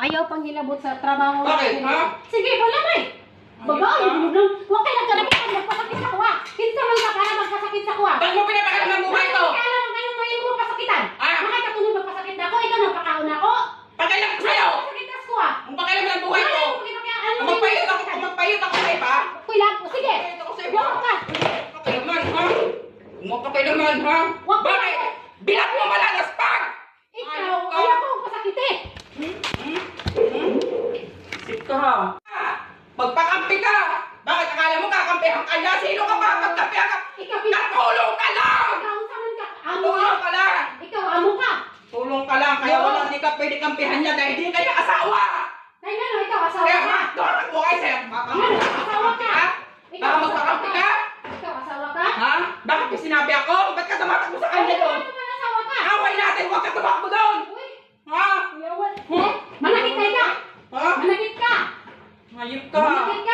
ayaw pang nilabot sa trabaho. Bakit, ha? Sige, wala na eh. Bagaan, huwag kayo nagkarapit ang magpasakit sa kuha. Kinsa man ka para magpasakit sa kuha. Ba't mo pinapakalam ang buhay ko? Bakit alam ngayon ngayon mo pasakitan? Bakit katulog magpasakit na ako? Ikaw nagpakaon na ako? Pakialam ko sa'yo! Pasakit na sa kuha. Ang pakialam ng buhay ko! Kung magpayot ako sa iba? Kuya, sige. Magpayot ako sa iba? Huwag ka. Pakialaman, ha? Kumapakailaman, ha? Wag ka. Bakit? Bilat mo malalaspag! Ikaw, ayaw ko pasakit eh. Sip ka, ha? Magpakampi ka! Bakit akala mo kakampihan ka niya? Sino ka ba? Magkampihan ka? Natulong ka lang! Ikaw, saan ka? Amo Tulong ka. ka lang! Ikaw, amo ka. Tulong ka lang, kaya wala hindi ka pwede kampihan niya dahil hindi kanya asawa! Kaya nga, ikaw, asawa Kaya ka. doon mo kayo sa'yo! Asawa ka. Ha? Ikaw, Baka magpakampi ka? Ikaw, asawa ka? Ha? Bakit may sinabi ako? Ba't ka tumatakbo sa kanya doon? Ano naman asawa ka? Away natin! Huwag ka tumakbo doon! Uy, Ha? kuya, manakit ka. Ha? Manakit ka. Hayop ka! Manakit ka.